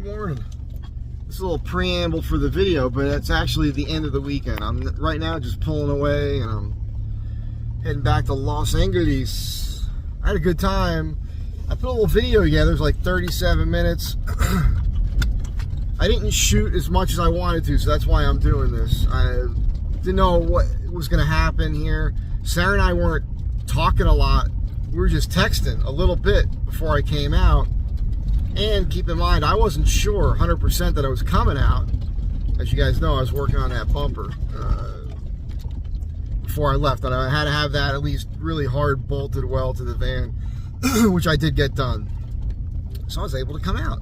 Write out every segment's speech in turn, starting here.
morning. This is a little preamble for the video, but it's actually the end of the weekend. I'm right now just pulling away and I'm heading back to Los Angeles. I had a good time. I put a little video together. It was like 37 minutes. I didn't shoot as much as I wanted to, so that's why I'm doing this. I didn't know what was going to happen here. Sarah and I weren't talking a lot. We were just texting a little bit before I came out. And keep in mind, I wasn't sure 100% that I was coming out. As you guys know, I was working on that bumper before I left. And I had to have that at least really hard bolted well to the van, which I did get done. So I was able to come out.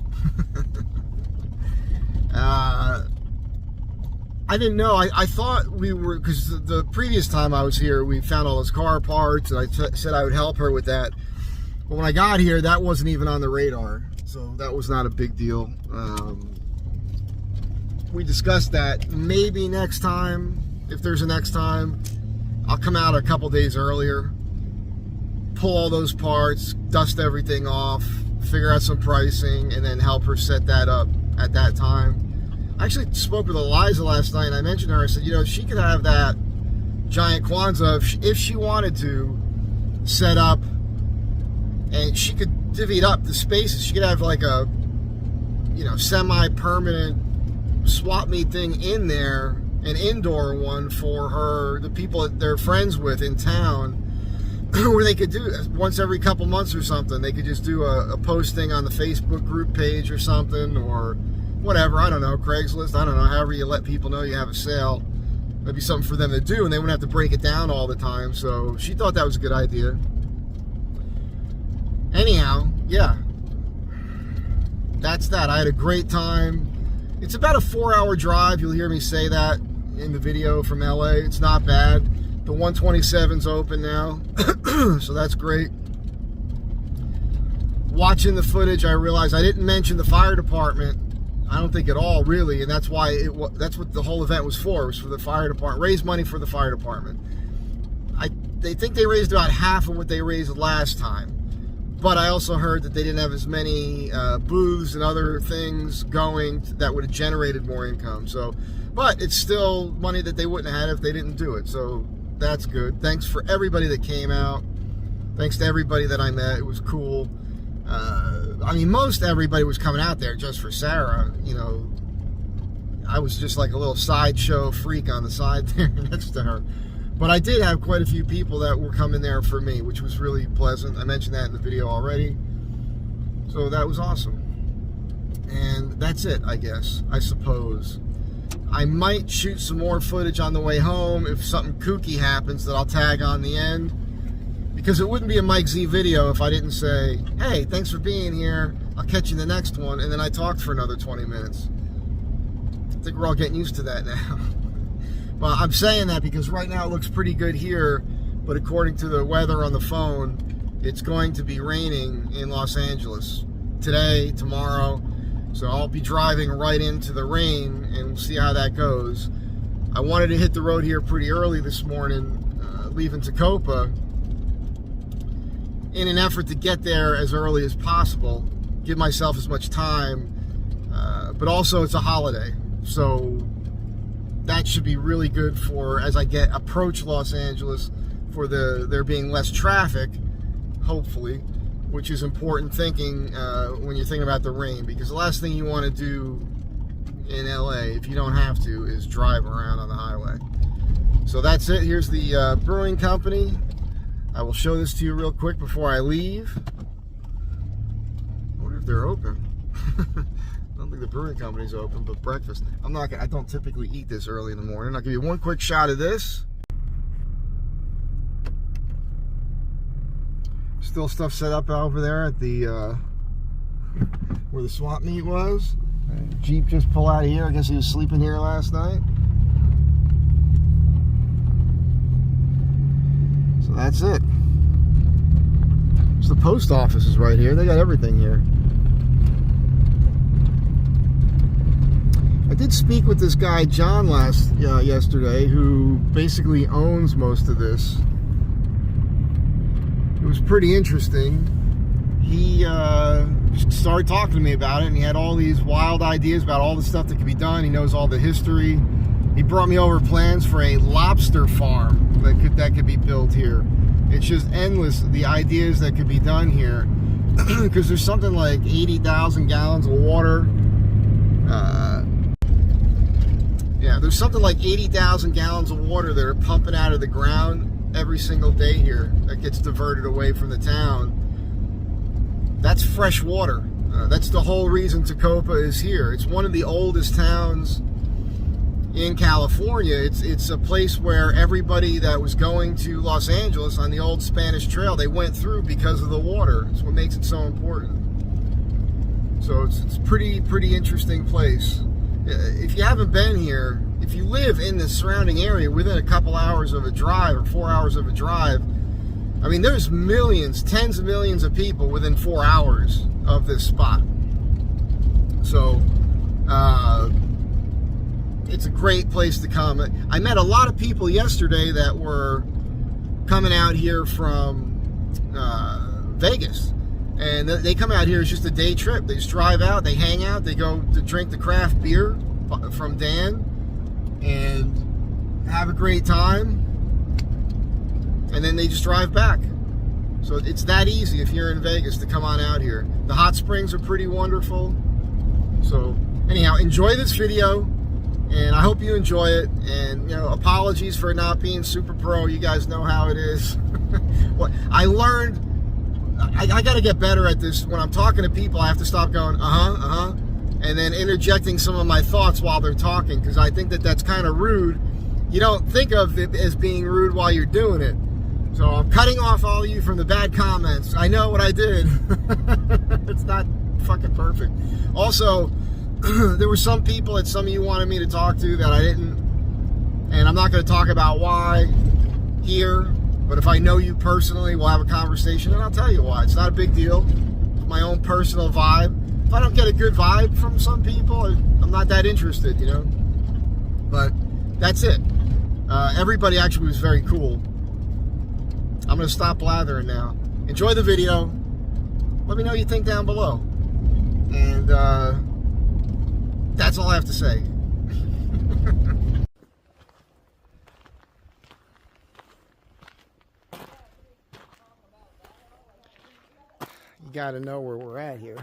I didn't know. I thought we were, because the previous time I was here, we found all those car parts, and I said I would help her with that. But when I got here, that wasn't even on the radar. So that was not a big deal. We discussed that maybe next time, if there's a next time, I'll come out a couple days earlier, pull all those parts, dust everything off, figure out some pricing, and then help her set that up at that time. I actually spoke with Eliza last night, and I mentioned her. I said, you know, she could have that giant Kwanzaa if she wanted to set up, and she could divvy it up the spaces. She could have like a, you know, semi-permanent swap meet thing in there, an indoor one for her, the people that they're friends with in town, where they could do once every couple months or something. They could just do a posting on the Facebook group page or something, or whatever, I don't know, Craigslist, I don't know, however you let people know you have a sale. That'd be something for them to do, and they wouldn't have to break it down all the time. So she thought that was a good idea. Anyhow, yeah, that's that. I had a great time. It's about a 4-hour drive. You'll hear me say that in the video from LA. It's not bad. The 127's open now, so that's great. Watching the footage, I realized I didn't mention the fire department. I don't think at all, really, and that's why that's what the whole event was for. It was for the fire department, raise money for the fire department. They think they raised about half of what they raised last time. But I also heard that they didn't have as many booths and other things going that would have generated more income. So, but it's still money that they wouldn't have had if they didn't do it. So that's good. Thanks for everybody that came out. Thanks to everybody that I met. It was cool. I mean, most everybody was coming out there just for Sarah. You know, I was just like a little sideshow freak on the side there next to her. But I did have quite a few people that were coming there for me, which was really pleasant. I mentioned that in the video already. So that was awesome. And that's it, I guess, I suppose. I might shoot some more footage on the way home if something kooky happens that I'll tag on the end. Because it wouldn't be a Mike Z video if I didn't say, hey, thanks for being here. I'll catch you in the next one. And then I talked for another 20 minutes. I think we're all getting used to that now. Well, I'm saying that because right now it looks pretty good here, but according to the weather on the phone, it's going to be raining in Los Angeles today, tomorrow. So I'll be driving right into the rain, and we'll see how that goes. I wanted to hit the road here pretty early this morning, leaving Tecopa, in an effort to get there as early as possible, give myself as much time, but also it's a holiday, so that should be really good for as I approach Los Angeles, for there being less traffic, hopefully, which is important thinking when you're thinking about the rain, because the last thing you want to do in LA, if you don't have to, is drive around on the highway. So that's it. Here's the brewing company. I will show this to you real quick before I leave. I wonder if they're open. I don't think the brewing company's open, but breakfast. I don't typically eat this early in the morning. I'll give you one quick shot of this. Still stuff set up over there at the where the swap meet was. Jeep just pulled out of here. I guess he was sleeping here last night. So that's it. So the post office is right here. They got everything here. I did speak with this guy John yesterday, who basically owns most of this. It was pretty interesting. He started talking to me about it, and he had all these wild ideas about all the stuff that could be done. He knows all the history. He brought me over plans for a lobster farm that could be built here. It's just endless, the ideas that could be done here, because there's something like 80,000 gallons of water. Yeah, there's something like 80,000 gallons of water that are pumping out of the ground every single day here that gets diverted away from the town. That's fresh water. That's the whole reason Tecopa is here. It's one of the oldest towns in California. It's a place where everybody that was going to Los Angeles on the old Spanish Trail, they went through because of the water. It's what makes it so important. So it's pretty interesting place. If you haven't been here, if you live in the surrounding area within a couple hours of a drive or 4 hours of a drive, I mean, there's millions, tens of millions of people within 4 hours of this spot. So it's a great place to come. I met a lot of people yesterday that were coming out here from Vegas. And they come out here as just a day trip. They just drive out, they hang out, they go to drink the craft beer from Dan and have a great time. And then they just drive back. So it's that easy if you're in Vegas to come on out here. The hot springs are pretty wonderful. So anyhow, enjoy this video, and I hope you enjoy it. And, you know, apologies for not being super pro. You guys know how it is. What I learned, I got to get better at this. When I'm talking to people, I have to stop going, and then interjecting some of my thoughts while they're talking, because I think that that's kind of rude. You don't think of it as being rude while you're doing it. So I'm cutting off all of you from the bad comments. I know what I did. It's not fucking perfect. Also, there were some people that some of you wanted me to talk to that I didn't, and I'm not going to talk about why here. But if I know you personally, we'll have a conversation, and I'll tell you why. It's not a big deal. It's my own personal vibe. If I don't get a good vibe from some people, I'm not that interested, you know. But that's it. Everybody actually was very cool. I'm going to stop blathering now. Enjoy the video. Let me know what you think down below. And that's all I have to say. You got to know where we're at here.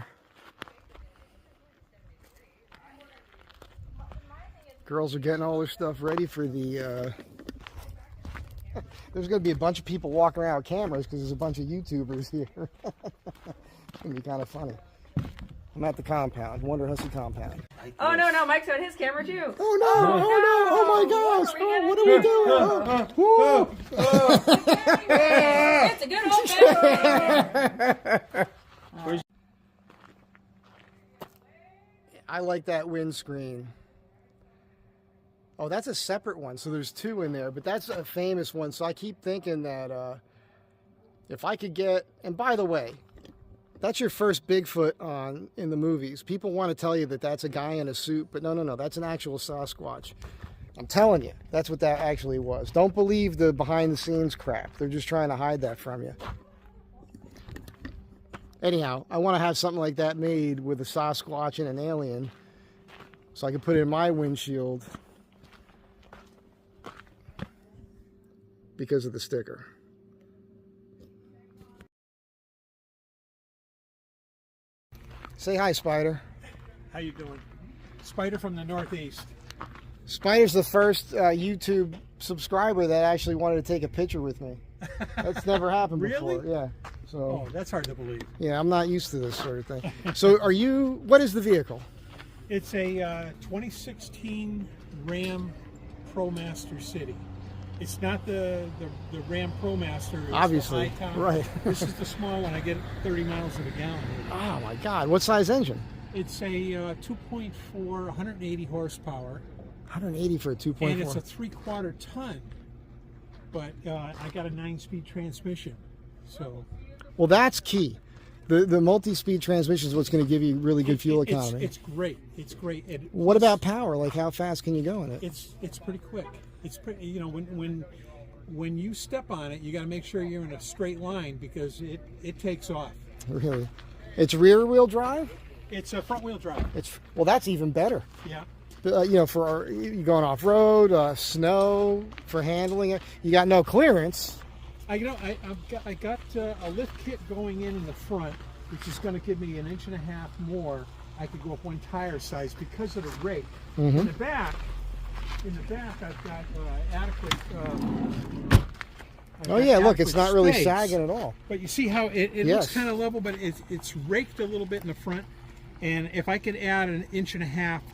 Girls are getting all their stuff ready for the... There's going to be a bunch of people walking around with cameras because there's a bunch of YouTubers here. It's going to be kind of funny. I'm at the compound, Wonder Hussy compound. Oh, no, Mike's got his camera too. Oh, no, oh my gosh. Oh, what are we doing? It's a good old family. I like that windscreen. Oh, that's a separate one, so there's two in there, but that's a famous one, so I keep thinking that if I could get, and by the way, that's your first Bigfoot in the movies. People want to tell you that that's a guy in a suit, but no, that's an actual Sasquatch. I'm telling you, that's what that actually was. Don't believe the behind-the-scenes crap. They're just trying to hide that from you. Anyhow, I want to have something like that made with a Sasquatch and an alien, so I can put it in my windshield because of the sticker. Say hi, Spider. How you doing? Spider from the Northeast. Spider's the first YouTube subscriber that actually wanted to take a picture with me. That's never happened before. Really? Yeah. So. Oh, that's hard to believe. Yeah, I'm not used to this sort of thing. So, what is the vehicle? It's a 2016 Ram ProMaster City. It's not the Ram ProMaster. It's obviously, the high top. Right. This is the small one. I get 30 miles of a gallon. Oh my God! What size engine? It's a 2.4, 180 horsepower. 180 for a 2.4. And it's a 3/4 ton. But I got a 9-speed transmission. So. Well, that's key. The multi-speed transmission is what's going to give you really good fuel economy. It's great. It's great. What about power? Like, how fast can you go in it? It's pretty quick. It's pretty. You know, when you step on it, you got to make sure you're in a straight line because it takes off. Really? It's rear wheel drive? It's a front wheel drive. Well, that's even better. Yeah. You know, for you going off road, snow, for handling it. You got no clearance. I got a lift kit going in the front, which is going to give me 1.5 inches more. I could go up one tire size because of the rake. Mm-hmm. In the back, I've got adequate. Oh yeah, look, it's adequate not really space. sagging at all. But you see how it Yes. looks kind of level, but it's raked a little bit in the front. And if I could add 1.5 inches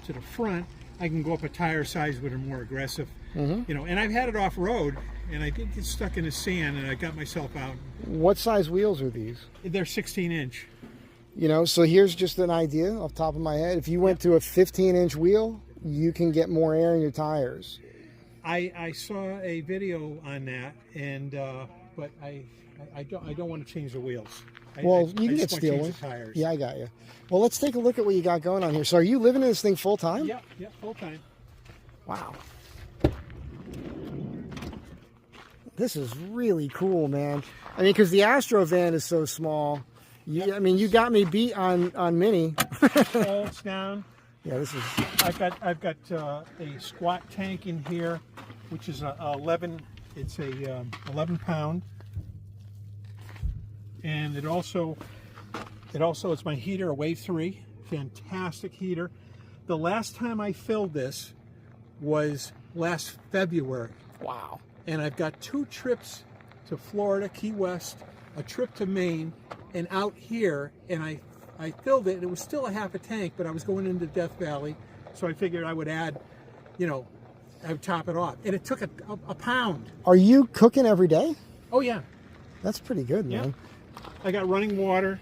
to the front, I can go up a tire size with a more aggressive. Mm-hmm. You know, and I've had it off road, and I did get stuck in the sand, and I got myself out. What size wheels are these? They're 16-inch. You know, so here's just an idea off the top of my head. If you went to a 15-inch wheel, you can get more air in your tires. I saw a video on that, and but I don't want to change the wheels. Well, I you can get just want to steel change ones. the tires. Yeah, I got you. Well, let's take a look at what you got going on here. So are you living in this thing full time? Yep, full time. Wow. This is really cool, man. I mean, because the Astro van is so small. I mean, you got me beat on Mini. Bolts down. Yeah, this is. I've got a squat tank in here, which is a 11. It's a 11 pound, and it also it's my heater, a Wave 3, fantastic heater. The last time I filled this was last February. Wow. And I've got 2 trips to Florida, Key West, a trip to Maine, and out here, and I filled it, and it was still a half a tank, but I was going into Death Valley, so I figured I would add, you know, I would top it off. And it took a pound. Are you cooking every day? Oh, yeah. That's pretty good, man. Yeah. I got running water.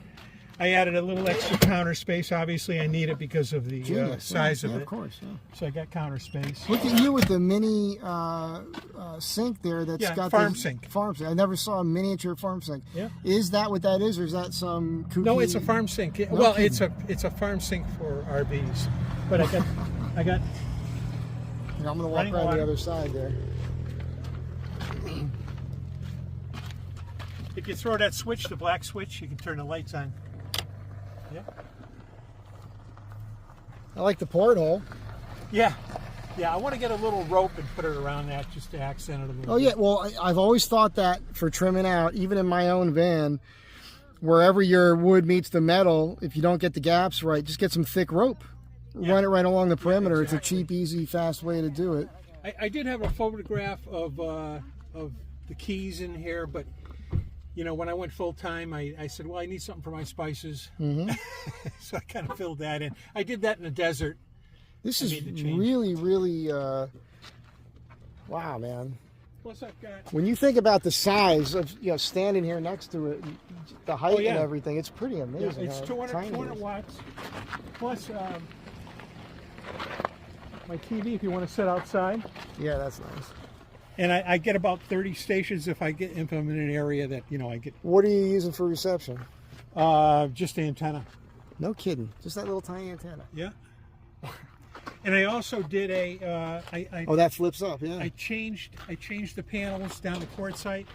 I added a little extra counter space. Obviously, I need it because of the size of it. Of course. Yeah. So I got counter space. Look at you with the mini sink there. That's got farm the sink. Farm sink. I never saw a miniature farm sink. Yeah. Is that what that is, or is that some kooky? No, it's a farm sink. Well, it's a farm sink for RVs. But I got. I'm going to walk running around water. the other side there. If you throw that switch, the black switch, you can turn the lights on. Yeah. I like the porthole. Yeah. Yeah, I want to get a little rope and put it around that just to accent it a little Oh, yeah. bit. Well, I've always thought that for trimming out, even in my own van, wherever your wood meets the metal, if you don't get the gaps right, just get some thick rope. Yeah. Run it right along the perimeter. exactly. It's a cheap, easy, fast way to do it. I did have a photograph of the keys in here, but you know, when I went full time, I said, well, I need something for my spices. Mm-hmm. So I kind of filled that in. I did that in the desert. This I is need to change. really, really, wow, man. Plus I've got, When you think about the size of, standing here next to it, the height yeah. and everything, it's pretty yeah, amazing. it's how 200 tiny it is. watts. Plus my TV if you want to sit outside. Yeah, that's nice. And I get about 30 stations if I'm in an area that, you know, I get What are you using for reception? just the antenna. No kidding. Just that little tiny antenna. Yeah. And I also did Oh, that flips up, yeah. I changed the panels down the quartzite.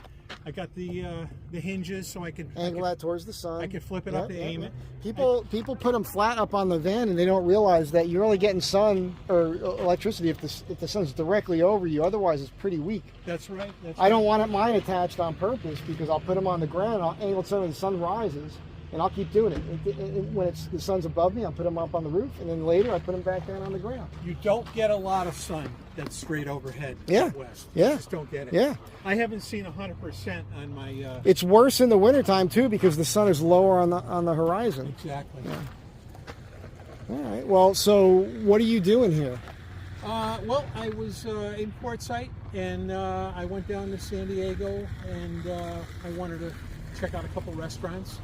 I got the hinges so I could Angle that towards the sun. I could flip it up to aim it. People put them flat up on the van and they don't realize that you're only getting sun or electricity if the sun's directly over you. Otherwise, it's pretty weak. That's right. I don't want mine attached on purpose because I'll put them on the ground. I'll angle it so when the sun rises, and I'll keep doing it. When the sun's above me, I'll put them up on the roof, and then later I put them back down on the ground. You don't get a lot of sun that's straight overhead. Yeah. West. Yeah. You just don't get it. Yeah. I haven't seen 100% on my. It's worse in the wintertime too because the sun is lower on the horizon. Exactly. Yeah. All right. Well, so what are you doing here? Well, I was in quartzite, and I went down to San Diego, and I wanted to check out a couple restaurants.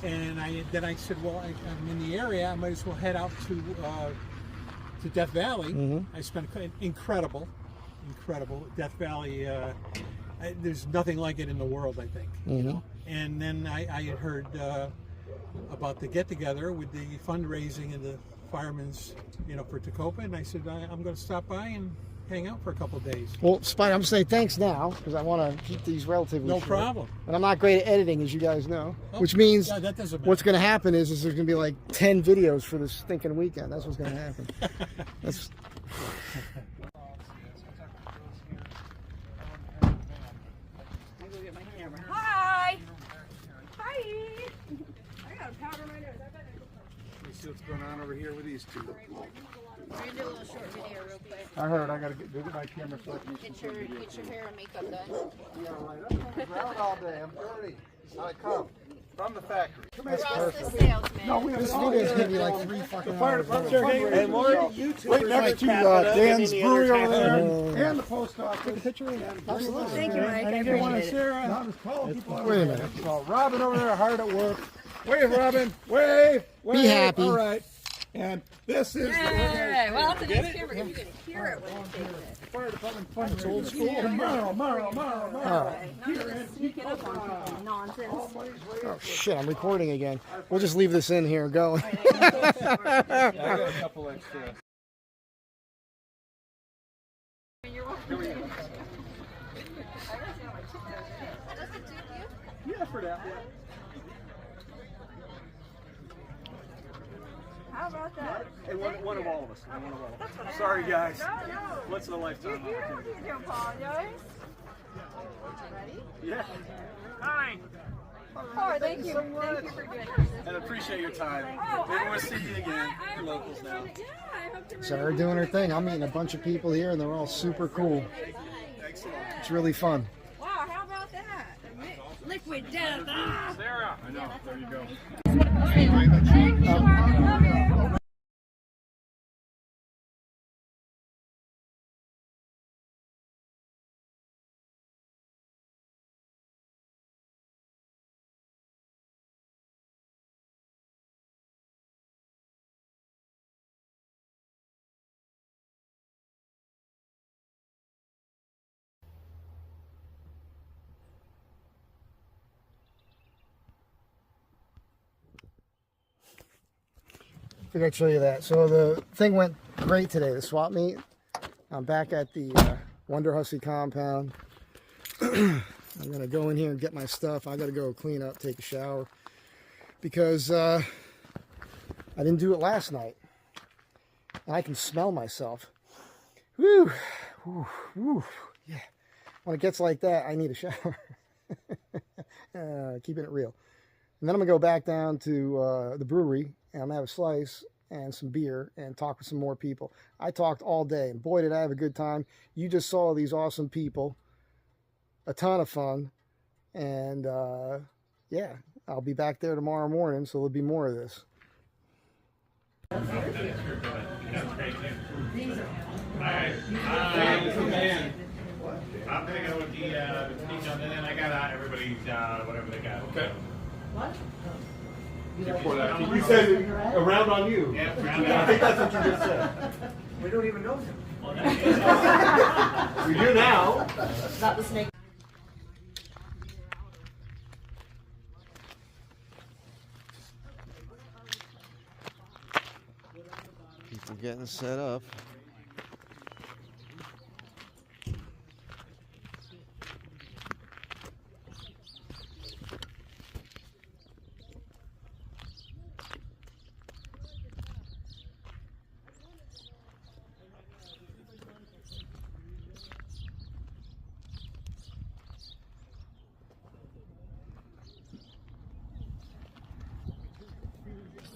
And then I said, well, I'm in the area. I might as well head out to Death Valley. Mm-hmm. I spent incredible Death Valley. There's nothing like it in the world, I think. Mm-hmm. You know. And then I had heard about the get together with the fundraising and the firemen's, for Tecopa, and I said I'm going to stop by and hang out for a couple of days. Well, Spike, I'm saying thanks now because I want to keep these relatively No short. problem. And I'm not great at editing, as you guys know, Oh, which means yeah, that doesn't matter. what's going to happen is there's going to be like 10 videos for this stinking weekend. That's what's going to happen. That's... Hi. Hi. I got a powder my nose. Let me see what's going on over here with these two. We're gonna do a little short video real quick. I heard I gotta get my camera so I can Get your hair and makeup done. Yeah, right. I'm on the ground all day. I'm dirty. I come from the factory. Come here. Ross the salesman. No, we have This video is going to be like 3 fucking hours. Hey, Lord, right next to Dan's Brewery over there and the post office. Take a picture of that. Thank you, Mike. I And you want to appreciate it. share on this call? Wait a minute. Robin over there hard at work. Wave, Robin. Wave. Be happy. All right. And this is Hey, well, it's a nice camera. You can hear it when it takes it. the fire department fund. It's old school. Tomorrow. Not just sneaking up on people. Nonsense. Oh, shit, I'm recording again. We'll just leave this in here going. I got a couple extra. Yeah, for that. How about that? And one of all of us. Sorry, guys. No. What's the lifetime You don't opportunity? need to apologize. Yeah. Hi. Oh, thank you. Thank you for doing this. And appreciate your time. Oh, Maybe I we'll see you again. I We're locals now. Yeah, I hope to Sarah doing her thing. I'm meeting a bunch of people here, and they're all super cool. Excellent. It's really fun. Wow, how about that? Liquid death. Ah. Sarah. I know. There you go. I think I'd show you that. So the thing went great today, the swap meet. I'm back at the Wonder Hussy compound. I'm going to go in here and get my stuff. I got to go clean up, take a shower. Because I didn't do it last night. And I can smell myself. Woo! Woo! Woo! Yeah. When it gets like that, I need a shower. Keeping it real. And then I'm going to go back down to the brewery, and I'm going to have a slice and some beer and talk with some more people. I talked all day, and boy, did I have a good time. You just saw these awesome people. A ton of fun. And, yeah, I'll be back there tomorrow morning, so there'll be more of this. I'm gonna go with the details, and then I got everybody's whatever they got. Okay. What? You said around on you. Yeah, I think that's what you just said. We don't even know him. We do now. Not the snake. People getting set up.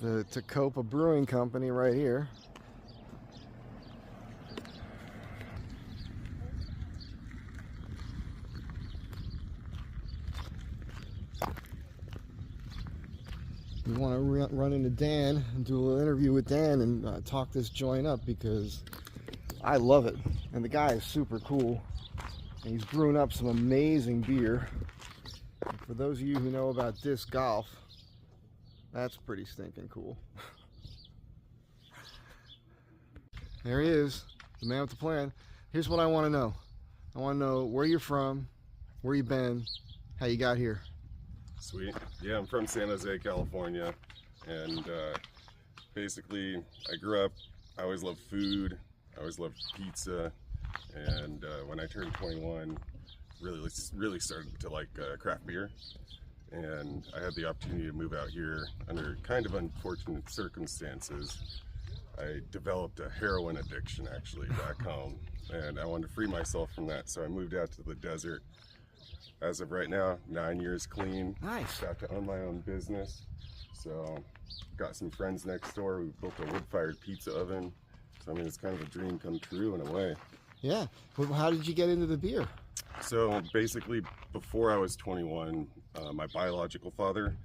The Tecopa Brewing Company right here. We want to run into Dan and do a little interview with Dan and talk this joint up because I love it. And the guy is super cool. And he's brewing up some amazing beer. And for those of you who know about disc golf, that's pretty stinking cool. There he is, the man with the plan. Here's what I want to know. I want to know where you're from, where you've been, how you got here. Sweet. Yeah, I'm from San Jose, California, and basically I grew up, I always loved food, I always loved pizza, And when I turned 21, really started to like craft beer. And I had the opportunity to move out here under kind of unfortunate circumstances. I developed a heroin addiction actually back home, and I wanted to free myself from that, so I moved out to the desert. As of right now, 9 years clean. Nice. Got to own my own business. So got some friends next door. We built a wood-fired pizza oven. So I mean, it's kind of a dream come true in a way. Yeah. Well, how did you get into the beer? So basically, before I was 21, my biological father,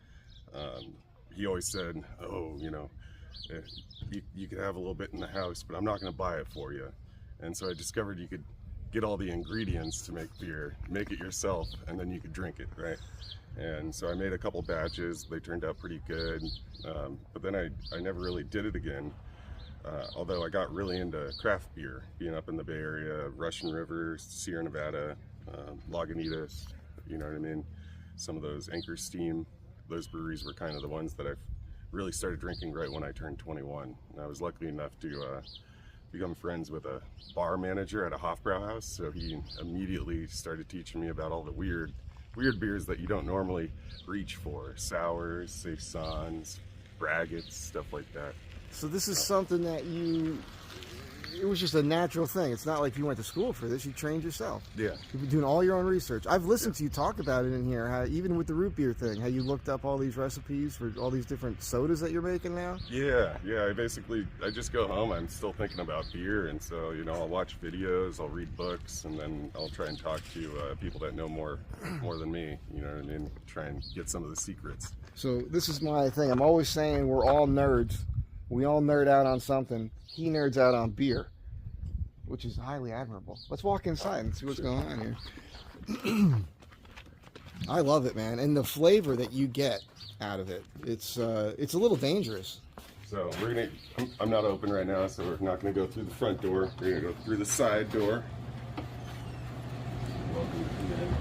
he always said, oh, you know, you could have a little bit in the house, but I'm not going to buy it for you. And so I discovered you could get all the ingredients to make beer, make it yourself, and then you could drink it, right? And so I made a couple batches. They turned out pretty good, but then I never really did it again. Although I got really into craft beer, being up in the Bay Area, Russian River, Sierra Nevada, Lagunitas, you know what I mean? Some of those Anchor Steam, those breweries were kind of the ones that I really started drinking right when I turned 21. And I was lucky enough to become friends with a bar manager at a Hofbrauhaus, so he immediately started teaching me about all the weird beers that you don't normally reach for. Sours, saisons, braggots, stuff like that. So this is something that it was just a natural thing. It's not like you went to school for this. You trained yourself. Yeah. You've been doing all your own research. I've listened to you talk about it in here, how even with the root beer thing, how you looked up all these recipes for all these different sodas that you're making now. Yeah. I just go home. I'm still thinking about beer, and so, you know, I'll watch videos, I'll read books, and then I'll try and talk to people that know more than me, you know what I mean? Try and get some of the secrets. So this is my thing. I'm always saying we're all nerds. We all nerd out on something. He nerds out on beer, which is highly admirable. Let's walk inside and see what's going on here. I love it, man. And the flavor that you get out of it, it's a little dangerous. So I'm not open right now, so we're not gonna go through the front door. We're gonna go through the side door. Welcome to come in.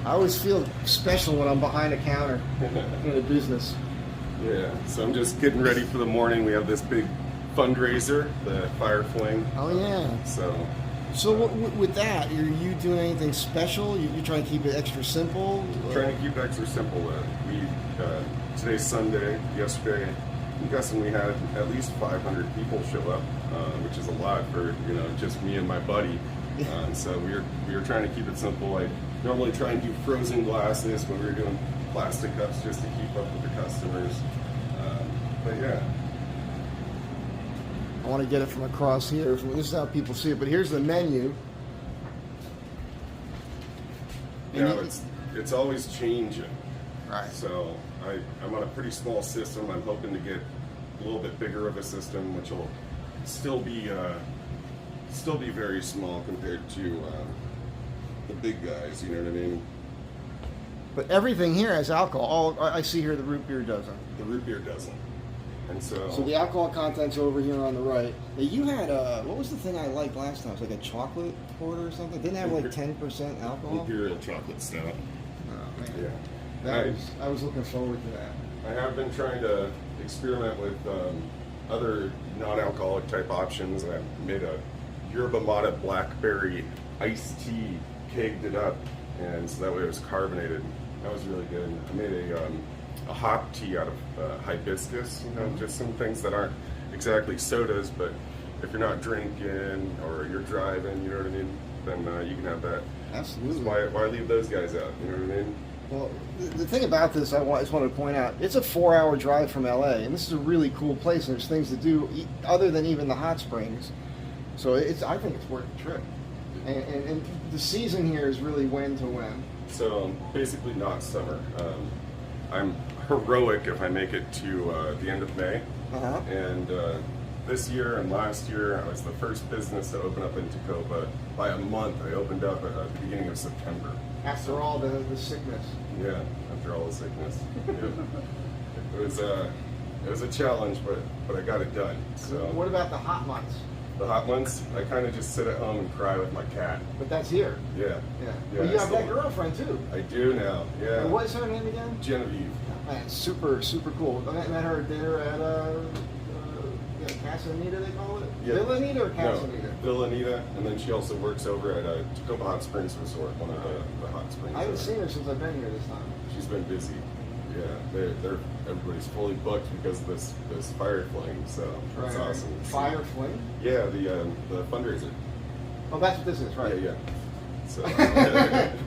I always feel special when I'm behind a counter in a business. Yeah, so I'm just getting ready for the morning. We have this big fundraiser, the Fire Fling. Oh yeah. So with that, are you doing anything special? You trying to keep it extra simple? Trying to keep it extra simple. Today's Sunday. Yesterday, I'm guessing we had at least 500 people show up, which is a lot for just me and my buddy. So we were trying to keep it simple. I normally try and do frozen glasses when we were doing plastic cups just to keep up with the customers. But yeah. I want to get it from across here. This is how people see it. But here's the menu. Yeah, it's always changing. Right. So I'm on a pretty small system. I'm hoping to get a little bit bigger of a system, which will still be very small compared to the big guys. You know what I mean? But everything here has alcohol. I see here the root beer doesn't. The root beer doesn't. And so the alcohol content's over here on the right. Now you had what was the thing I liked last time? It was like a chocolate porter or something. Didn't it have like 10% alcohol. Imperial chocolate stout. Oh man. Yeah. I was looking forward to that. I have been trying to experiment with other non-alcoholic type options. I made a yerba mate blackberry iced tea, kegged it up, and so that way it was carbonated. That was really good. I made a hop tea out of hibiscus, just some things that aren't exactly sodas, but if you're not drinking or you're driving, you know what I mean, then you can have that. Absolutely. So why leave those guys out, you know what I mean? Well, the thing about this, I just wanted to point out, it's a 4-hour drive from LA, and this is a really cool place, and there's things to do other than even the hot springs. So I think it's worth the trip. And the season here is really when to when. So basically not summer. I'm heroic if I make it to the end of May. Uh-huh. And this year and last year, I was the first business to open up in Tecopa. By a month, I opened up at the beginning of September. After all the sickness. Yeah, after all the sickness. Yeah. It was a challenge, but I got it done. So What about the hot months? the hot months, I kind of just sit at home and cry with my cat. But that's here. Yeah. Well, you have that girlfriend too. I do now. Yeah. And what is her name again? Genevieve. Man, super cool. I met her at dinner at Casanita, they call it? Yeah. Villanita or No, Casanita? Villanita, and then she also works over at Tecopa Hot Springs Resort, one of the hot springs. I haven't seen her since I've been here this time. She's been busy. Yeah, everybody's fully booked because of this fire fling, so it's awesome. Fire fling? Yeah, the fundraiser. Oh, that's what this is, right? Yeah. So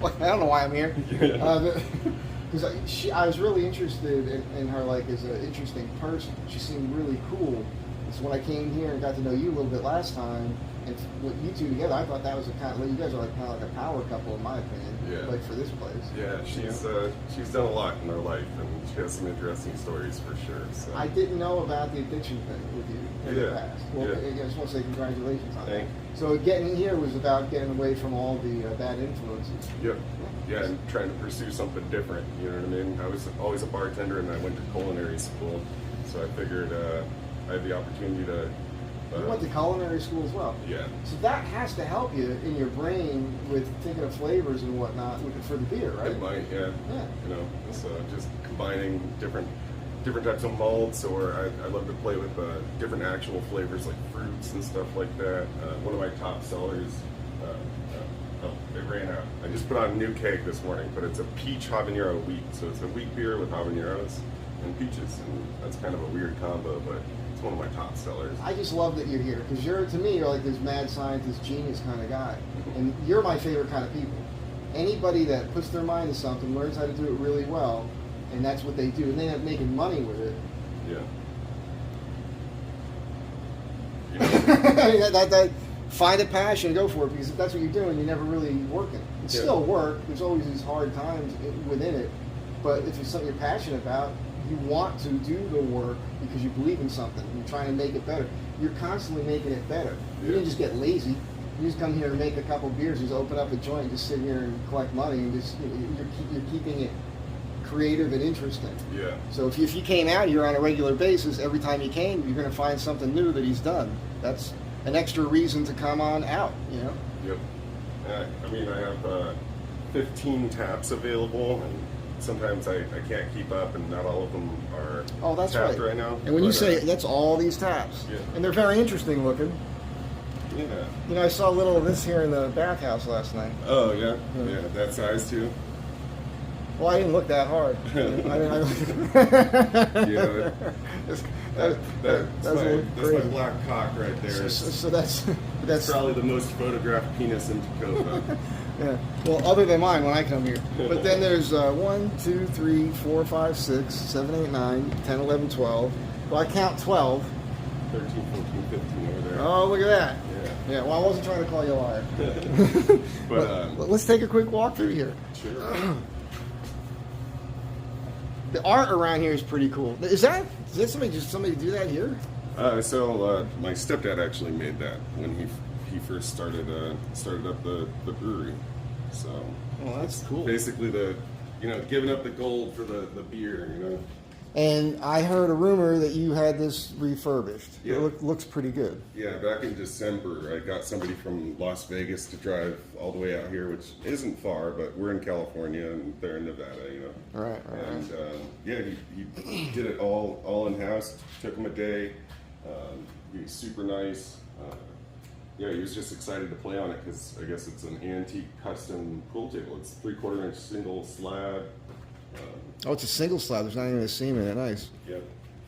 Well, I don't know why I'm here. Yeah. Because I was really interested in her, like, as an interesting person. She seemed really cool. So when I came here and got to know you a little bit last time, and with you two together, I thought that was a kind of, you guys are like kind of like a power couple in my opinion. Yeah. Like for this place. Yeah, she's done a lot in her life, and she has some interesting stories for sure. So. I didn't know about the addiction thing with you in the past. Well, I just want to say congratulations on that. So getting here was about getting away from all the bad influences. Yep. Yeah, and trying to pursue something different. You know what I mean? I was always a bartender, and I went to culinary school, so I figured I had the opportunity to. You went to culinary school as well. Yeah. So that has to help you in your brain with thinking of flavors and whatnot for the beer, right? It might, yeah. Yeah. You know, so just combining different types of malts, or I love to play with different actual flavors like fruits and stuff like that. One of my top sellers, it ran out. I just put on a new keg this morning, but it's a peach habanero wheat. So it's a wheat beer with habaneros and peaches, and that's kind of a weird combo, but it's one of my top sellers. I just love that you're here because to me, you're like this mad scientist, genius kind of guy, and you're my favorite kind of people. Anybody that puts their mind to something, learns how to do it really well, and that's what they do, and they end up making money with it. Yeah. Find a passion and go for it, because if that's what you're doing, you're never really working. It's still work. There's always these hard times within it, but if it's something you're passionate about, you want to do the work because you believe in something. You're trying to make it better. You're constantly making it better. You didn't just get lazy. You just come here and make a couple beers, just open up a joint, just sit here and collect money, and just you're keeping it creative and interesting. Yeah. So if you came out here on a regular basis, every time you came, you're going to find something new that he's done. That's an extra reason to come on out, you know? Yep. I mean, I have 15 taps available, and sometimes I can't keep up, and not all of them are tapped right now. And when you say that's all these taps, and they're very interesting looking. Yeah. You know, I saw a little of this here in the bathhouse last night. Oh, yeah? Yeah, that size too? Well, I didn't look that hard. That's my black cock right there. So that's probably the most photographed penis in Tecopa. Yeah. Well, other than mine when I come here. But then there's 1, 2, 3, 4, 5, 6, 7, 8, 9, 10, 11, 12. Well, I count 12. 13, 14, 15 over there. Oh, look at that. Yeah. Well, I wasn't trying to call you a liar. But let's take a quick walk through here. Sure. The art around here is pretty cool. Is that somebody do that here? So my stepdad actually made that when he first started up the brewery. So that's cool. Basically giving up the gold for the beer, you know. And I heard a rumor that you had this refurbished. Yeah. It looks pretty good. Yeah, back in December, I got somebody from Las Vegas to drive all the way out here, which isn't far, but we're in California and they're in Nevada, you know. Right. And he did it all in house. Took him a day. He was super nice. He was just excited to play on it because I guess it's an antique custom pool table. It's 3/4 inch single slab. It's a single slab. There's not even a seam in it. Nice. Yep.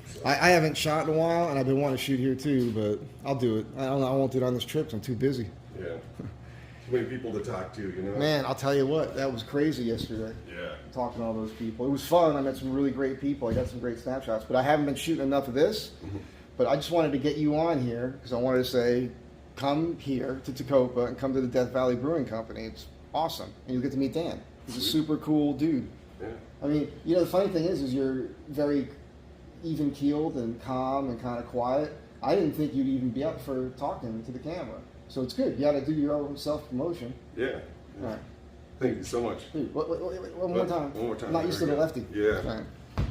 So. I haven't shot in a while, and I've been wanting to shoot here too, but I'll do it. I won't do it on this trip. I'm too busy. Yeah. Too many people to talk to, you know. Man, I'll tell you what. That was crazy yesterday. Yeah. Talking to all those people. It was fun. I met some really great people. I got some great snapshots, but I haven't been shooting enough of this. Mm-hmm. But I just wanted to get you on here because I wanted to say, come here to Tecopa and come to the Death Valley Brewing Company. It's awesome, and you'll get to meet Dan. He's a super cool dude. Yeah. I mean, you know, the funny thing is you're very even-keeled and calm and kind of quiet. I didn't think you'd even be up for talking to the camera. So it's good. You got to do your own self-promotion. Yeah. All right. Thank you so much. Dude, one more time. One more time. I'm not used to the lefty. Yeah. All right.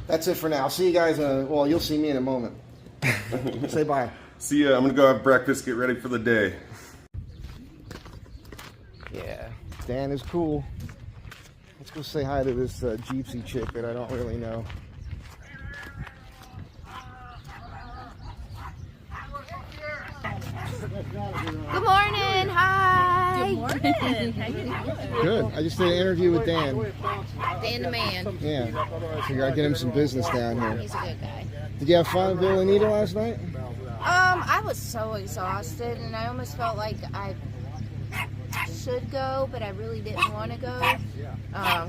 That's it for now. I'll see you guys. Well, you'll see me in a moment. Say bye. See ya. I'm going to go have breakfast, get ready for the day. Yeah. Dan is cool. Let's go say hi to this gypsy chick that I don't really know. Good morning. Hi. Good morning. How you doing? Good. I just did an interview with Dan. Dan the man. Yeah. Figure I'd get him some business down here. He's a good guy. Did you have fun at Bill and Anita last night? I was so exhausted, and I almost felt like I should go, but I really didn't want to go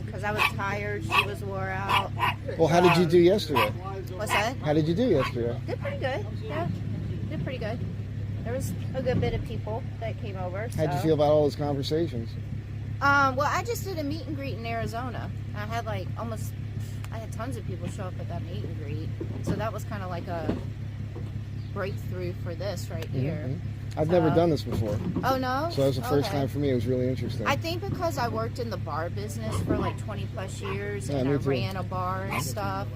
because I was tired. She was wore out. Well, how did you do yesterday? What's that? How did you do yesterday? Did pretty good. Yeah, did pretty good. There was a good bit of people that came over. How'd you feel about all those conversations? Well, I just did a meet and greet in Arizona. I had I had tons of people show up at that meet and greet, so that was kind of like a breakthrough for this right here. I've never done this before. Oh no? So that was the first time for me. It was really interesting. I think because I worked in the bar business for like 20 plus years, Yeah, and I me too. ran a bar and stuff.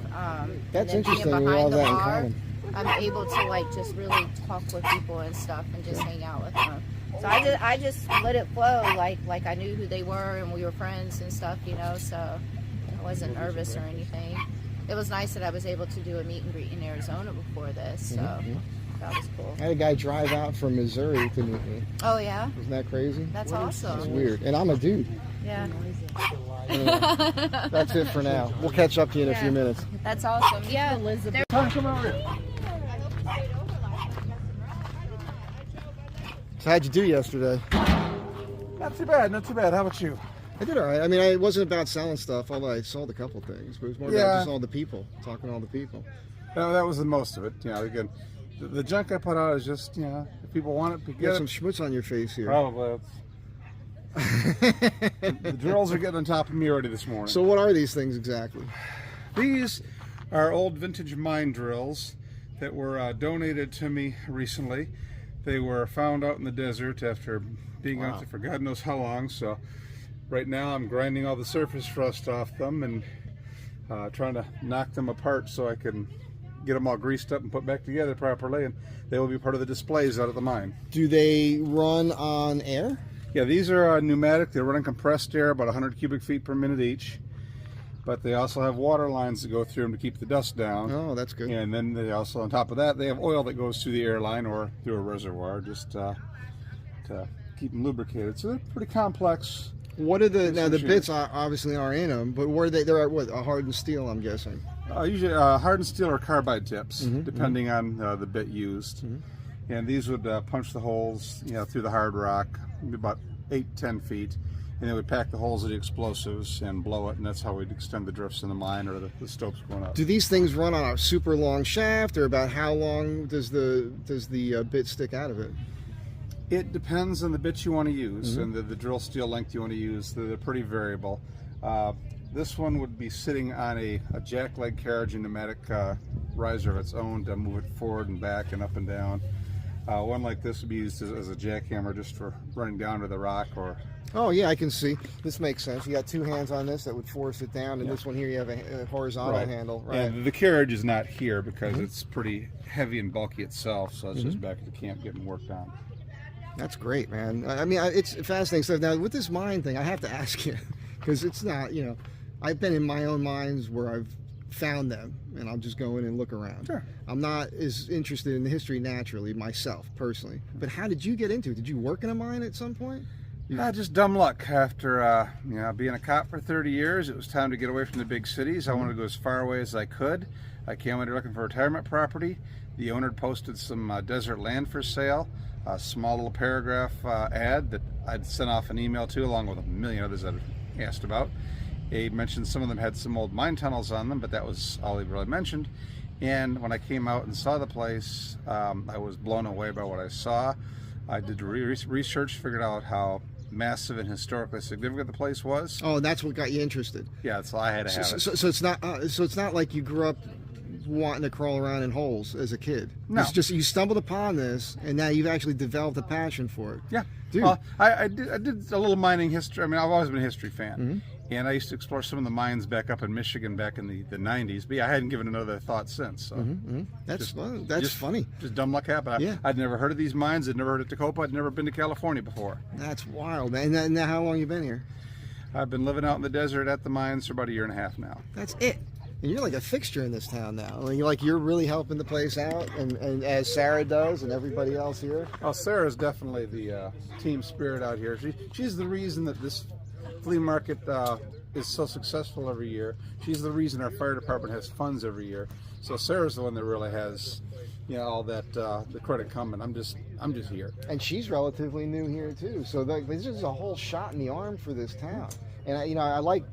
That's and then being interesting. We all behind have the that in bar, common. I'm able to like just really talk with people and stuff and just hang out with them. So I just let it flow like I knew who they were and we were friends and stuff, you know. So I wasn't nervous or anything. It was nice that I was able to do a meet and greet in Arizona before this. So. That was cool. I had a guy drive out from Missouri to meet me. Oh yeah? Isn't that crazy? That's awesome. It's weird. And I'm a dude. Yeah. Anyway, that's it for now. We'll catch up to you in a few minutes. That's awesome. Yeah, Elizabeth. Come over here. So how'd you do yesterday? Not too bad, not too bad. How about you? I did all right. I mean, it wasn't about selling stuff, although I sold a couple things, but it was more about just all the people, talking to all the people. No, that was the most of it. You know, again, the junk I put out is just, you know, if people want it, You get got it. some schmutz on your face here. Probably. The drills are getting on top of me already this morning. So what are these things exactly? These are old vintage mine drills that were donated to me recently. They were found out in the desert after being out there for God knows how long. So right now I'm grinding all the surface rust off them and trying to knock them apart so I can get them all greased up and put back together properly, and they will be part of the displays out at the mine. Do they run on air? Yeah, these are pneumatic. They're running compressed air, about 100 cubic feet per minute each. But they also have water lines that go through them to keep the dust down. Oh, that's good. And then they also, on top of that, they have oil that goes through the airline or through a reservoir just to keep them lubricated. So they're pretty complex. What are the now? The bits obviously aren't in them, but where are they? They're at what? A hardened steel, I'm guessing. Usually hardened steel or carbide tips, depending on the bit used. And these would punch the holes, you know, through the hard rock, about 8-10 feet, and they would pack the holes of the explosives and blow it, and that's how we'd extend the drifts in the mine or the stopes going up. Do these things run on a super long shaft, or about how long does the bit stick out of it? It depends on the bit you want to use and the drill steel length you want to use. They're pretty variable. This one would be sitting on a jack leg carriage and pneumatic riser of its own to move it forward and back and up and down. One like this would be used as a jackhammer just for running down to the rock or... Oh yeah, I can see. This makes sense. You got two hands on this that would force it down, and this one here you have a horizontal handle. Right. And the carriage is not here because it's pretty heavy and bulky itself, so it's just back at the camp getting worked on. That's great, man. I mean, it's fascinating stuff. Now, with this mine thing, I have to ask you, because it's not, you know, I've been in my own mines where I've found them, and I'll just go in and look around. Sure. I'm not as interested in the history naturally, myself, personally. But how did you get into it? Did you work in a mine at some point? Just dumb luck. After you know, being a cop for 30 years, it was time to get away from the big cities. I wanted to go as far away as I could. I came over looking for retirement property. The owner had posted some desert land for sale. A small little paragraph ad that I'd sent off an email to, along with a million others that I asked about. He mentioned some of them had some old mine tunnels on them, but that was all he really mentioned. And when I came out and saw the place, I was blown away by what I saw. I did research, figured out how massive and historically significant the place was. Oh, that's what got you interested. Yeah, so I had to have it. So it's not like you grew up wanting to crawl around in holes as a kid. No. It's just you stumbled upon this, and now you've actually developed a passion for it. Yeah. Dude. I did a little mining history. I mean, I've always been a history fan. And I used to explore some of the mines back up in Michigan back in the 90s. But yeah, I hadn't given another thought since. So. That's funny. Just dumb luck happened. I'd never heard of these mines. I'd never heard of Tecopa. I'd never been to California before. That's wild, man. And now how long you been here? I've been living out in the desert at the mines for about 1.5 years now. That's it. And you're like a fixture in this town now. I mean, you're really helping the place out, and as Sarah does, and everybody else here. Oh, Sarah's definitely the team spirit out here. She's the reason that this flea market is so successful every year. She's the reason our fire department has funds every year. So Sarah's the one that really has, all that the credit coming. I'm just here. And she's relatively new here too. So this is a whole shot in the arm for this town. And I like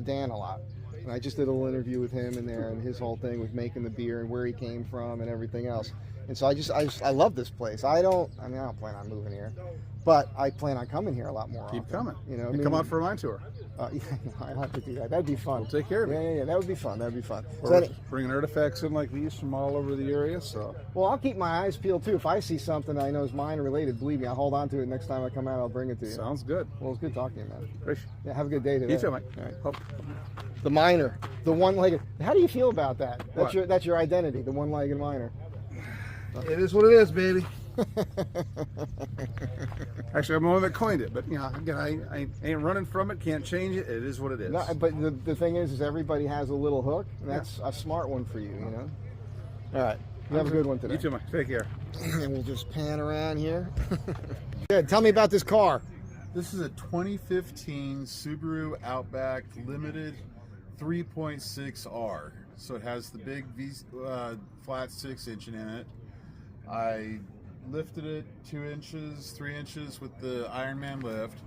Dan a lot. And I just did a little interview with him in there, and his whole thing with making the beer and where he came from and everything else. And so I love this place. I don't plan on moving here, but I plan on coming here a lot more. Keep often. coming. Come out for a wine tour. Yeah, I'll have to do that. That'd be fun. We'll take care of it. Yeah, that would be fun. We're bringing artifacts in like these from all over the area. So. Well, I'll keep my eyes peeled too. If I see something I know is mine related, believe me, I'll hold on to it. Next time I come out, I'll bring it to you. Sounds good. Well, it's good talking to you, man. Appreciate Yeah, have a good day today. You too, mate. All right. Hope. The miner, the one-legged. How do you feel about that? That's What? your identity, the one-legged miner. It is what it is, baby. Actually, I'm the one that coined it, but again, I ain't running from it. Can't change it. It is what it is. No, but the thing is everybody has a little hook, and that's a smart one for you. All right, you have a good one today. You too, mate. Take care. And we'll just pan around here. Good. Tell me about this car. This is a 2015 Subaru Outback Limited 3.6R. So it has the big flat 6 engine in it. I lifted it 2 inches, 3 inches with the Ironman lift.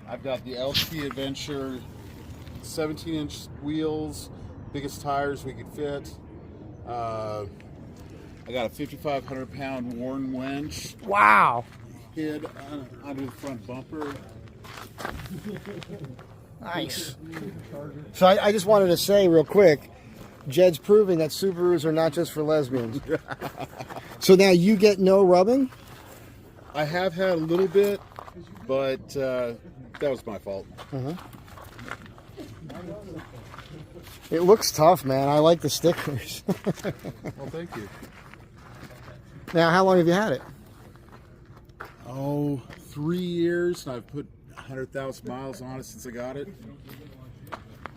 I've got the LT Adventure 17-inch wheels, biggest tires we could fit. I got a 5,500 pound Warn winch. Wow. Hid under the front bumper. Nice. So I just wanted to say real quick, Jed's proving that Subarus are not just for lesbians. So now you get no rubbing? I have had a little bit, but that was my fault. It looks tough, man. I like the stickers. Well, thank you. Now, how long have you had it? Oh, 3 years, and I've put 100,000 miles on it since I got it.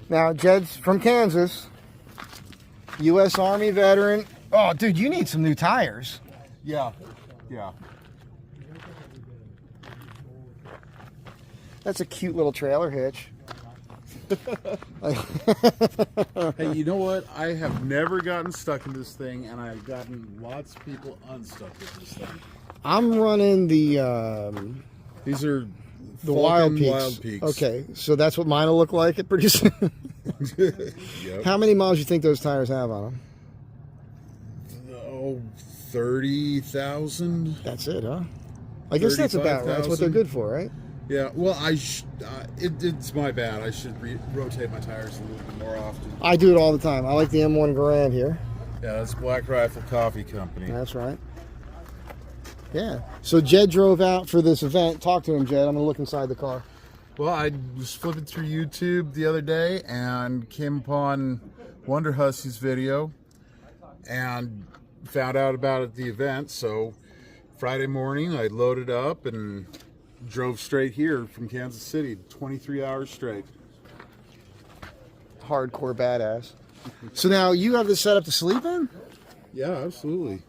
Now, Jed's from Kansas, U.S. Army veteran. Oh, dude, you need some new tires. Yeah. That's a cute little trailer hitch. Hey, you know what? I have never gotten stuck in this thing, and I've gotten lots of people unstuck with this thing. I'm running the These are Wild Peaks. Wild Peaks. Okay, so that's what mine will look like it pretty soon. Yep. How many miles do you think those tires have on them? Oh, 30,000. That's it, huh? I guess that's about right. That's what they're good for, right? Yeah, well, it's my bad. I should rotate my tires a little bit more often. I do it all the time. I like the M1 Garand here. Yeah, that's Black Rifle Coffee Company. That's right. Yeah. So Jed drove out for this event. Talk to him, Jed. I'm going to look inside the car. Well, I was flipping through YouTube the other day and came upon Wonder Hussey's video and found out about it at the event. So Friday morning, I loaded up and drove straight here from Kansas City, 23 hours straight. Hardcore badass. So now you have this set up to sleep in? Yeah, absolutely.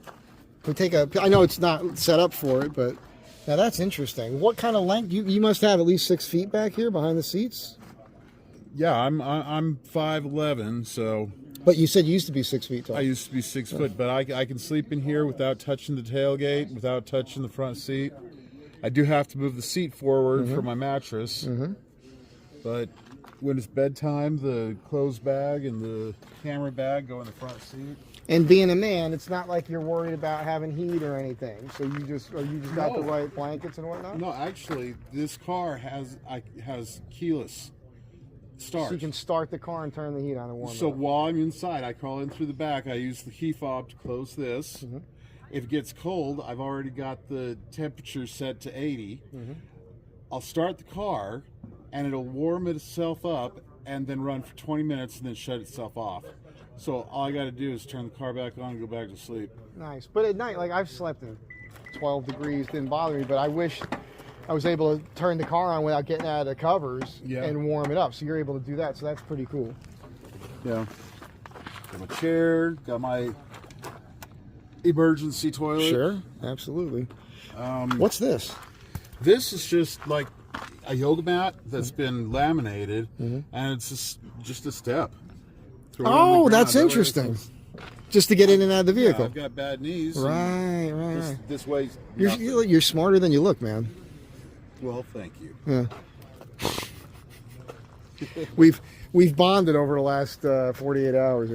I know it's not set up for it, but now that's interesting. What kind of length? You must have at least 6 feet back here behind the seats. Yeah, I'm 5'11", so. But you said you used to be 6 feet tall. I used to be 6 foot, but I can sleep in here without touching the tailgate, without touching the front seat. I do have to move the seat forward for my mattress, but when it's bedtime, the clothes bag and the camera bag go in the front seat. And being a man, it's not like you're worried about having heat or anything. So you just got the right blankets and whatnot? No, actually, this car has keyless start. So you can start the car and turn the heat on and warm it So up. while I'm inside, I crawl in through the back. I use the key fob to close this. If it gets cold, I've already got the temperature set to 80. I'll start the car, and it'll warm itself up and then run for 20 minutes and then shut itself off. So all I got to do is turn the car back on and go back to sleep. Nice. But at night, like I've slept in 12 degrees, didn't bother me, but I wish I was able to turn the car on without getting out of the covers and warm it up. So you're able to do that, so that's pretty cool. Yeah. Got my chair, got my emergency toilet. Sure, absolutely. What's this? This is just like a yoga mat that's been laminated, and it's just a step. Throw it on the Oh, ground. that's That way interesting. Just to get in and out of the Yeah, vehicle. I've got bad knees. and Right. This way. You're smarter than you look, man. Well, thank you. Yeah. We've bonded over the last 48 hours,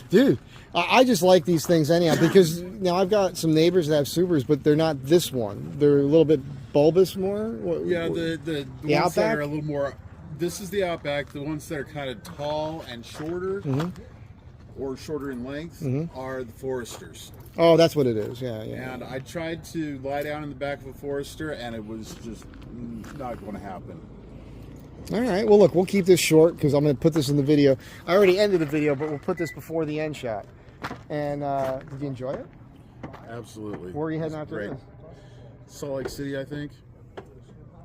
dude. I just like these things anyhow because now I've got some neighbors that have Subarus, but they're not this one. They're a little bit bulbous more. Yeah, the ones Outback? that are a little more. This is the Outback. The ones that are kind of tall and shorter, or shorter in length, are the Foresters. Oh, that's what it is. Yeah. And I tried to lie down in the back of a Forester, and it was just not going to happen. All right. Well, look, we'll keep this short because I'm going to put this in the video. I already ended the video, but we'll put this before the end shot. And did you enjoy it? Absolutely. Where are you heading It's after great. this? Salt Lake City, I think.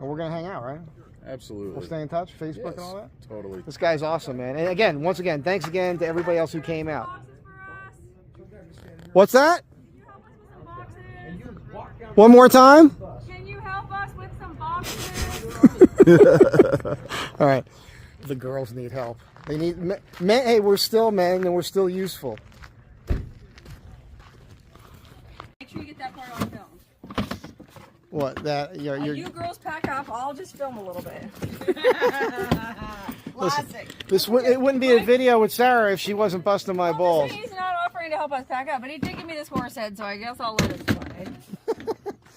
And we're going to hang out, right? Absolutely. We'll stay in touch, Facebook Yes, and all that? Totally. This guy's awesome, man. And again, once again, thanks again to everybody else who came out. What's that? One more time? Can you help us with some boxes? All right. The girls need help. They need men. Hey, we're still men and we're still useful. Make sure you get that part on film. What? That? You're, You girls pack up. I'll just film a little bit. listen, Classic. it wouldn't be a video with Sarah if she wasn't busting my balls. He's not offering to help us pack up, but he did give me this horse head, so I guess I'll let it slide.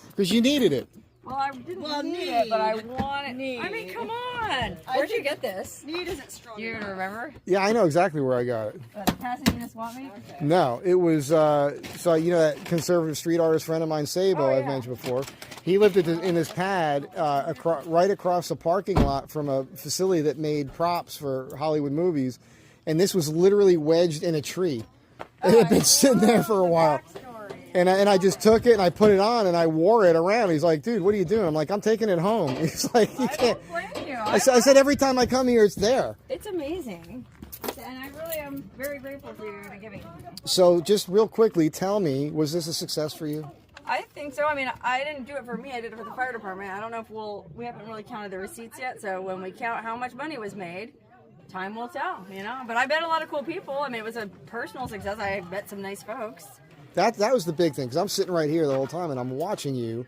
Because you needed it. Well, I didn't need it, but I want it. I mean, come on. Where'd you get this? Need isn't strong. You remember? Yeah, I know exactly where I got it. Pasadena swap meet? No, it was, so you know that conservative street artist friend of mine, Sabo, I've mentioned before. He lived in his pad right across the parking lot from a facility that made props for Hollywood movies. And this was literally wedged in a tree. It had been sitting there for a while. And I just took it and I put it on and I wore it around. He's like, dude, what are you doing? I'm like, I'm taking it home. He's like, you can't. I said, every time I come here, it's there. It's amazing. And I really am very grateful for you to give it. So just real quickly, tell me, was this a success for you? I think so. I mean, I didn't do it for me. I did it for the fire department. I don't know if we haven't really counted the receipts yet. So when we count how much money was made, time will tell, you know. But I met a lot of cool people. I mean, it was a personal success. I met some nice folks. That was the big thing because I'm sitting right here the whole time and I'm watching you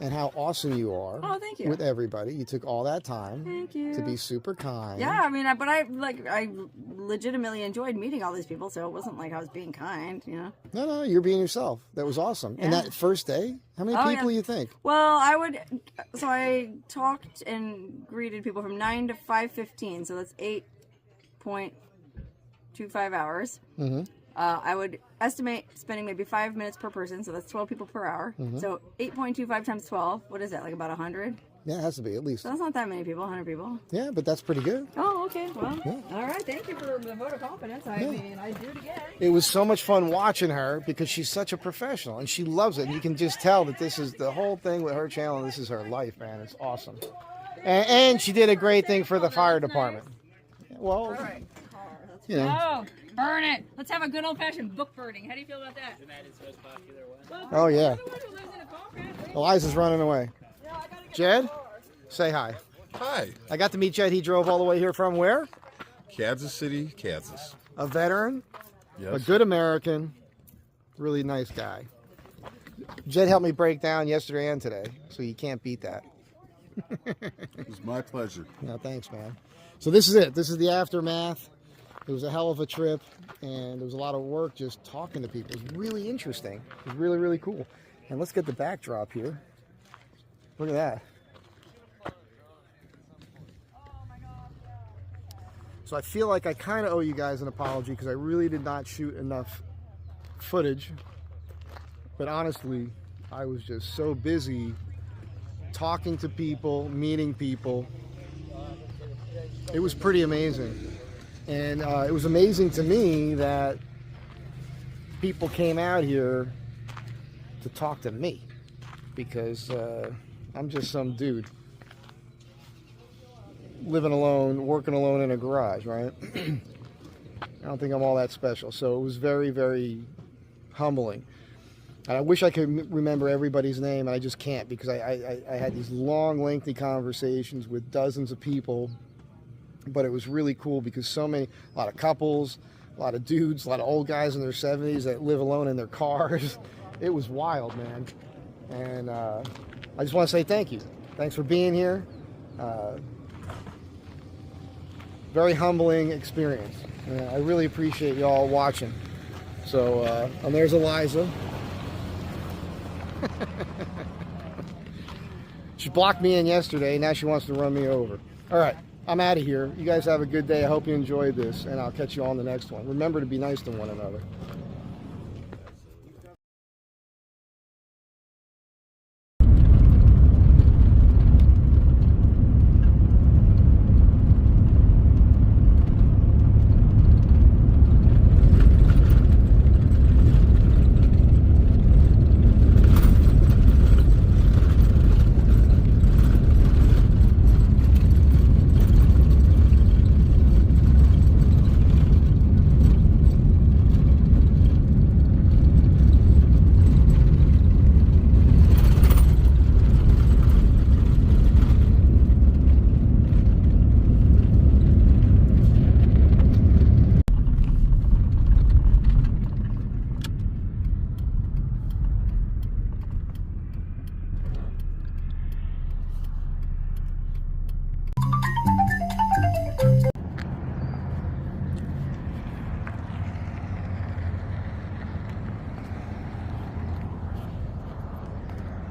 and how awesome you are. Oh, thank you. With everybody. You took all that time. Thank you. To be super kind. Yeah, I mean, I legitimately enjoyed meeting all these people, so it wasn't like I was being kind, you know. No, you're being yourself. That was awesome. Yeah. And that first day, how many people you think? Well, I talked and greeted people from 9 to 5:15, so that's 8.25 hours. Mm-hmm. I would estimate spending maybe 5 minutes per person, so that's 12 people per hour. Mm-hmm. So 8.25 times 12, what is that, like about 100? Yeah, it has to be at least. So that's not that many people, 100 people. Yeah, but that's pretty good. Oh, okay. Well, all right. Thank you for the vote of confidence. I mean, I do it again. It was so much fun watching her because she's such a professional and she loves it. And you can just tell that this is the whole thing with her channel. This is her life, man. It's awesome. And she did a great thing for the fire department. Well, All right. you know. Oh, burn it. Let's have a good old-fashioned book burning. How do you feel about that? Oh, yeah. Eliza's running away. Jed, say hi. Hi. I got to meet Jed. He drove all the way here from where? Kansas City, Kansas. A veteran, Yes. a good American, really nice guy. Jed helped me break down yesterday and today, so you can't beat that. It was my pleasure. No, thanks, man. So this is it. This is the aftermath. It was a hell of a trip, and there was a lot of work just talking to people. It was really interesting. It was really, really cool. And let's get the backdrop here. Look at that. So I feel like I kind of owe you guys an apology because I really did not shoot enough footage. But honestly, I was just so busy talking to people, meeting people. It was pretty amazing. And it was amazing to me that people came out here to talk to me because I'm just some dude living alone, working alone in a garage, right? don't think I'm all that special. So it was very, very humbling. And I wish I could remember everybody's name, and I just can't, because I had these long, lengthy conversations with dozens of people. But it was really cool because a lot of couples, a lot of dudes, a lot of old guys in their 70s that live alone in their cars. It was wild, man. And I just want to say thank you. Thanks for being here. Very humbling experience. I really appreciate y'all watching. So, and there's Eliza. She blocked me in yesterday. Now she wants to run me over. All right, I'm out of here. You guys have a good day. I hope you enjoyed this, and I'll catch you on the next one. Remember to be nice to one another.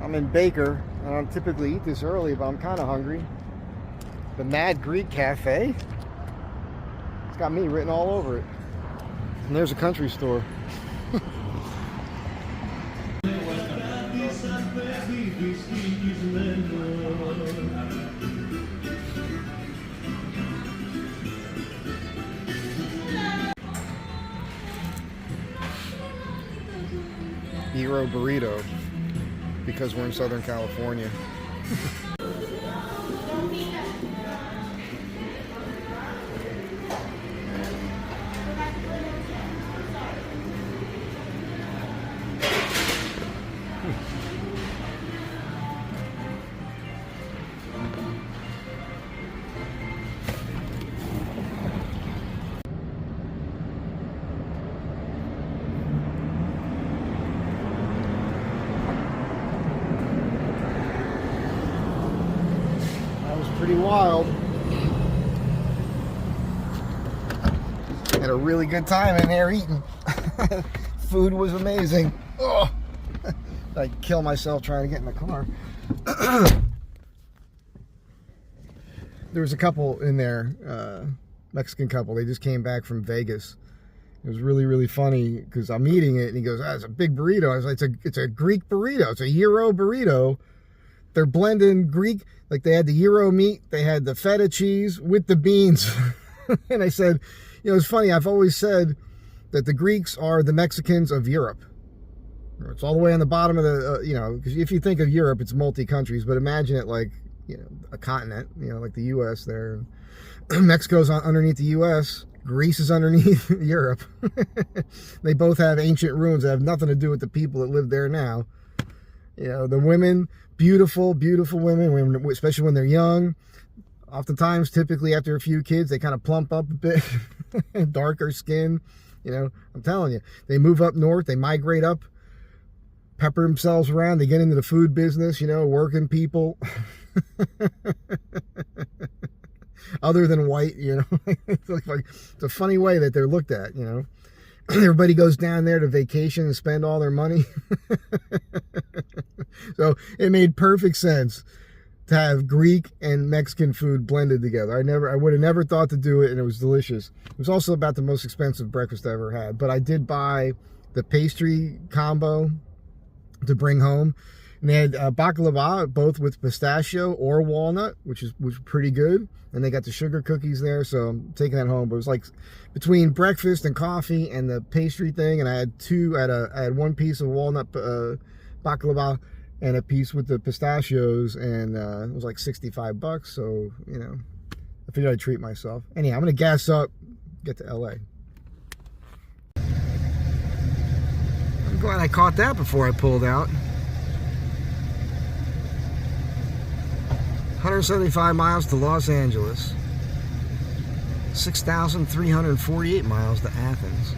I'm in Baker. I don't typically eat this early, but I'm kind of hungry. The Mad Greek Cafe. It's got me written all over it. And there's a country store. Hero burrito, because we're in Southern California. Pretty wild. Had a really good time in there eating. Food was amazing. Oh, I'd kill myself trying to get in the car. There was a couple in there, Mexican couple. They just came back from Vegas. It was really, really funny because I'm eating it and he goes, it's a big burrito. I was like, it's a Greek burrito. It's a gyro burrito. They're blending Greek, like they had the gyro meat, they had the feta cheese with the beans. And I said, it's funny, I've always said that the Greeks are the Mexicans of Europe. It's all the way on the bottom of the, because if you think of Europe, it's multi-countries, but imagine it like, a continent, like the U.S. there. Mexico's underneath the U.S., Greece is underneath Europe. They both have ancient ruins that have nothing to do with the people that live there now. The women, beautiful, beautiful women, especially when they're young. Oftentimes, typically after a few kids, they kind of plump up a bit, darker skin. I'm telling you, they move up north, they migrate up, pepper themselves around, they get into the food business, working people. Other than white, it's a funny way that they're looked at, Everybody goes down there to vacation and spend all their money. So it made perfect sense to have Greek and Mexican food blended together. I would have never thought to do it, and it was delicious. It was also about the most expensive breakfast I ever had. But I did buy the pastry combo to bring home. And they had baklava, both with pistachio or walnut, which was pretty good. And they got the sugar cookies there, so I'm taking that home. But it was like between breakfast and coffee and the pastry thing, and I had one piece of walnut baklava and a piece with the pistachios, and it was like $65. So I figured I'd treat myself. Anyhow, I'm gonna gas up, get to LA. glad I caught that before I pulled out. 175 miles to Los Angeles. 6,348 miles to Athens.